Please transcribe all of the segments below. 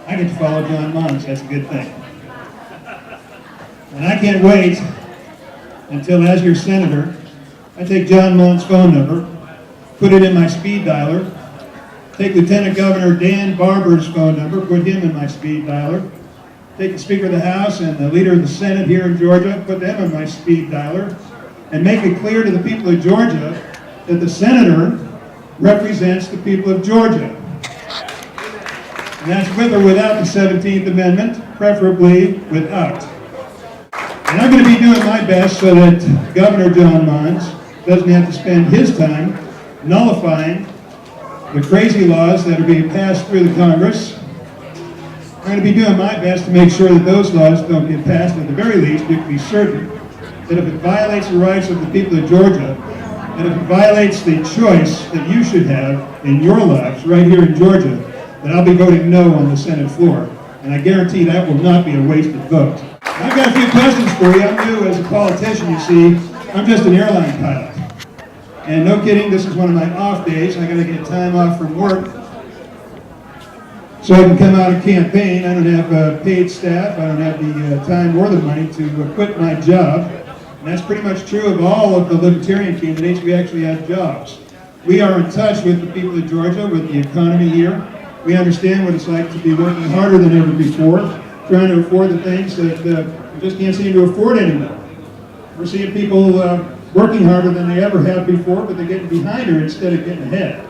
I get to follow John Monson. That's a good thing. And I can't wait until, as your senator, I take John Monson's phone number, put it in my speed dialer, take Lieutenant Governor Dan Barber's phone number, put him in my speed dialer, take the Speaker of the House and the Leader of the Senate here in Georgia, put them in my speed dialer, and make it clear to the people of Georgia that the senator represents the people of Georgia. And that's with or without the 17th Amendment, preferably without. And I'm going to be doing my best so that Governor John Monson doesn't have to spend his time nullifying the crazy laws that are being passed through the Congress. I'm going to be doing my best to make sure that those laws don't get passed. At the very least, you can be certain that if it violates the rights of the people of Georgia, and if it violates the choice that you should have in your lives right here in Georgia, then I'll be voting no on the Senate floor. And I guarantee that will not be a wasted vote. I've got a few questions for you. I'm new as a politician, you see. I'm just an airline pilot. And no kidding, this is one of my off days. I got to get time off from work so I can come out and campaign. I don't have paid staff. I don't have the time or the money to quit my job. And that's pretty much true of all of the Libertarian candidates. We actually have jobs. We are in touch with the people of Georgia, with the economy here. We understand what it's like to be working harder than ever before, trying to afford the things that we just can't seem to afford anymore. We're seeing people working harder than they ever have before, but they're getting behind her instead of getting ahead.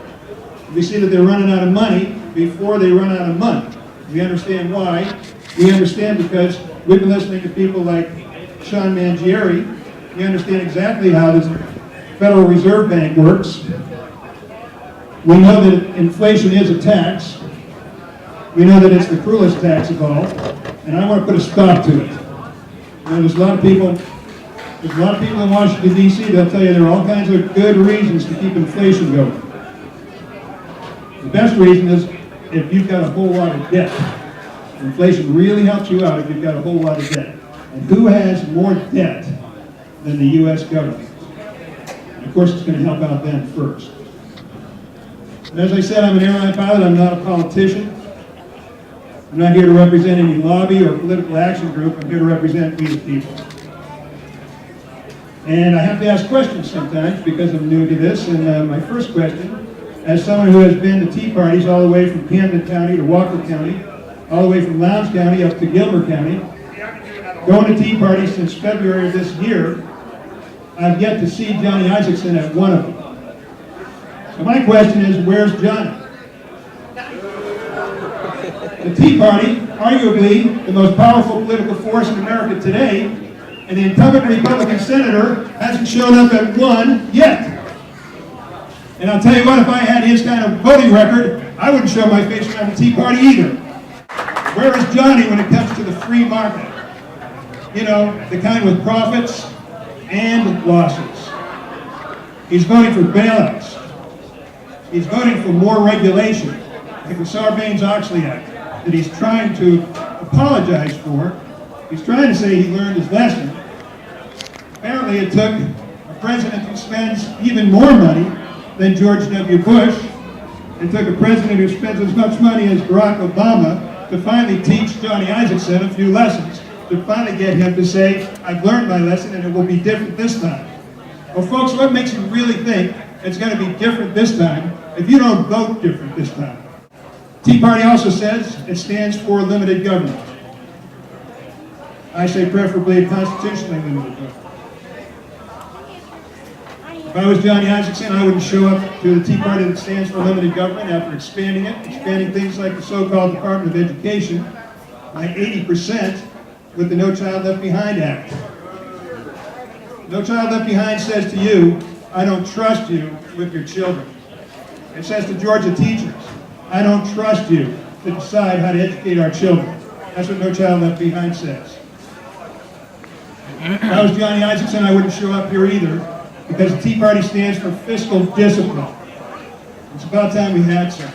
We see that they're running out of money before they run out of money. We understand why. We understand because we've been listening to people like Sean Mangieri. We understand exactly how this Federal Reserve Bank works. We know that inflation is a tax. We know that it's the cruelest tax of all, and I want to put a stop to it. You know, there's a lot of people in Washington, D.C. They'll tell you there are all kinds of good reasons to keep inflation going. The best reason is if you've got a whole lot of debt. Inflation really helps you out if you've got a whole lot of debt. And who has more debt than the U.S. government? And of course, it's going to help out them first. And as I said, I'm an airline pilot. I'm not a politician. I'm not here to represent any lobby or political action group. I'm here to represent we the people. And I have to ask questions sometimes because I'm new to this. And my first question, as someone who has been to tea parties all the way from Camden County to Walker County, all the way from Lowndes County up to Gilmer County, going to tea parties since February of this year, I've yet to see Johnny Isakson at one of them. So my question is, where's Johnny? The Tea Party, arguably the most powerful political force in America today, and the incumbent Republican senator hasn't shown up at one yet. And I'll tell you what, if I had his kind of voting record, I wouldn't show my face around the Tea Party either. Where is Johnny when it comes to the free market? You know, the kind with profits and losses. He's voting for bailouts. He's voting for more regulation, like the Sarbanes-Oxley Act, that he's trying to apologize for. He's trying to say he learned his lesson. Apparently it took a president who spends even more money than George W. Bush. It took a president who spends as much money as Barack Obama to finally teach Johnny Isakson a few lessons, to finally get him to say, I've learned my lesson and it will be different this time. Well, folks, what makes you really think it's going to be different this time if you don't vote different this time? Tea Party also says it stands for limited government. I say preferably a constitutionally limited government. If I was Johnny Isakson, I wouldn't show up to the Tea Party that stands for limited government after expanding it, expanding things like the so-called Department of Education by 80% with the No Child Left Behind Act. No Child Left Behind says to you, I don't trust you with your children. It says to Georgia teachers, I don't trust you to decide how to educate our children. That's what No Child Left Behind says. If I was Johnny Isakson, I wouldn't show up here either, because the Tea Party stands for fiscal discipline. It's about time we had some.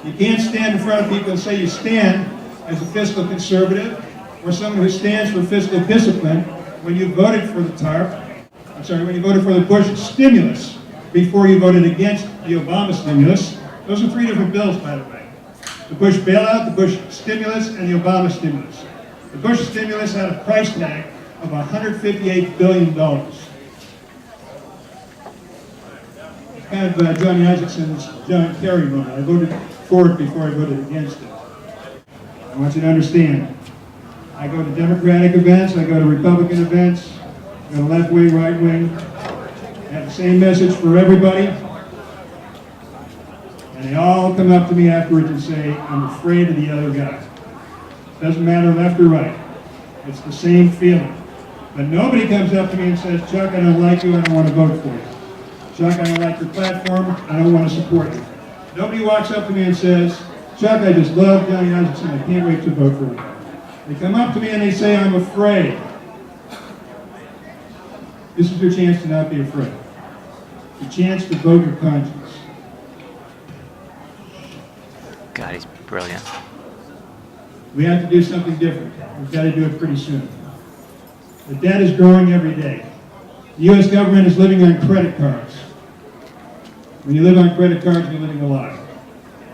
You can't stand in front of people and say you stand as a fiscal conservative or someone who stands for fiscal discipline when you voted for when you voted for the Bush stimulus before you voted against the Obama stimulus. Those are three different bills, by the way. The Bush bailout, the Bush stimulus, and the Obama stimulus. The Bush stimulus had a price tag of $158 billion. Kind of Johnny Isaacson's John Kerry moment. I voted for it before I voted against it. I want you to understand, I go to Democratic events, I go to Republican events, I go to left wing, right wing. I have the same message for everybody. And they all come up to me afterwards and say, I'm afraid of the other guy. Doesn't matter left or right. It's the same feeling. But nobody comes up to me and says, Chuck, I don't like you, I don't want to vote for you. Chuck, I don't like your platform, I don't want to support you. Nobody walks up to me and says, Chuck, I just love Johnny Isaacson, I can't wait to vote for you. They come up to me and they say, I'm afraid. This is your chance to not be afraid. Your chance to vote your conscience. God, he's brilliant. We have to do something different. We've got to do it pretty soon. The debt is growing every day. The U.S. government is living on credit cards. When you live on credit cards, you're living a lie.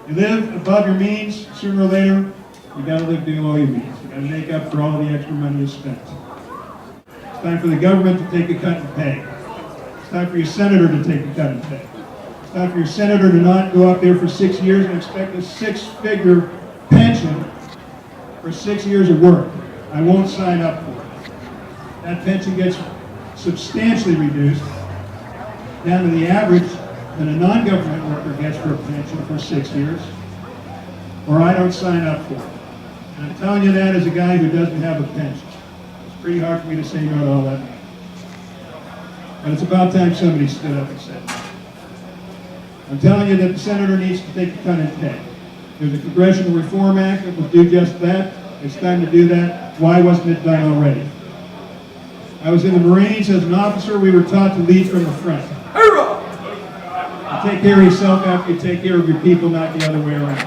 You live above your means, sooner or later, you've got to live below your means. You've got to make up for all the extra money you spent. It's time for the government to take a cut in pay. It's time for your senator to take a cut in pay. It's time for your senator to not go up there for 6 years and expect a 6-figure pension for 6 years of work. I won't sign up for it. That pension gets substantially reduced down to the average that a non-government worker gets for a pension for 6 years, or I don't sign up for it. And I'm telling you that as a guy who doesn't have a pension. It's pretty hard for me to say no to all that money. But it's about time somebody stood up and said no. I'm telling you that the senator needs to take a cut in pay. There's a Congressional Reform Act that will do just that. It's time to do that. Why wasn't it done already? I was in the Marines as an officer. We were taught to lead from the front. You take care of yourself after you take care of your people, not the other way around.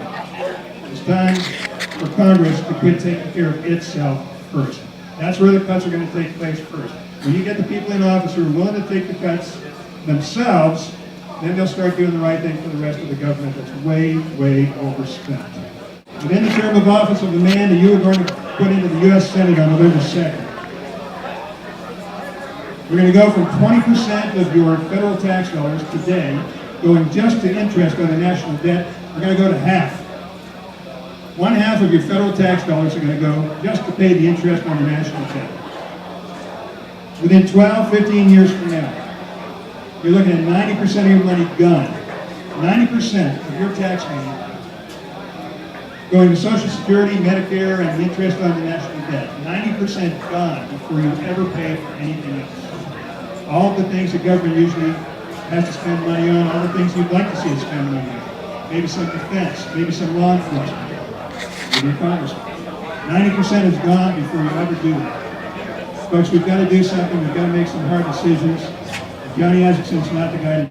It's time for Congress to quit taking care of itself first. That's where the cuts are going to take place first. When you get the people in office who are willing to take the cuts themselves, then they'll start doing the right thing for the rest of the government that's way, way overspent. Within the term of office of the man that you are going to put into the U.S. Senate on November 2nd, we're going to go from 20% of your federal tax dollars today going just to interest on the national debt. We're going to go to half. 1/2 of your federal tax dollars are going to go just to pay the interest on the national debt. Within 12, 15 years from now, you're looking at 90% of your money gone. 90% of your tax money going to Social Security, Medicare, and interest on the national debt. 90% gone before you ever pay for anything else. All the things the government usually has to spend money on, all the things you'd like to see it spend money on. Maybe some defense, maybe some law enforcement, maybe a congressman. 90% is gone before you ever do that. Folks, we've got to do something. We've got to make some hard decisions. Johnny Isaacson's not the guy.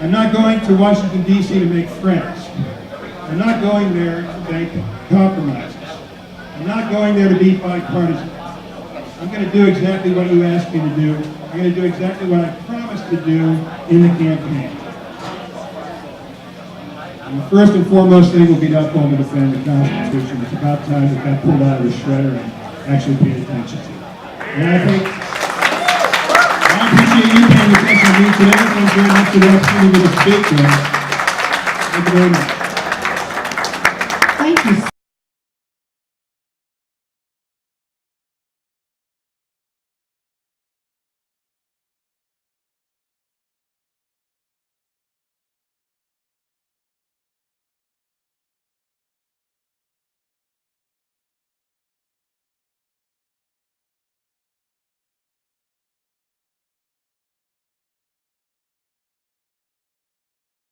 I'm not going to Washington, D.C. to make friends. I'm not going there to make compromises. I'm not going there to be bipartisan. I'm going to do exactly what you asked me to do. I'm going to do exactly what I promised to do in the campaign. And the first and foremost thing will be to uphold and defend the Constitution. It's about time it got pulled out of the shredder and actually paid attention to. And I appreciate you paying attention to me today. Thank you very much for the opportunity to speak to you. Thank you very much. Thank you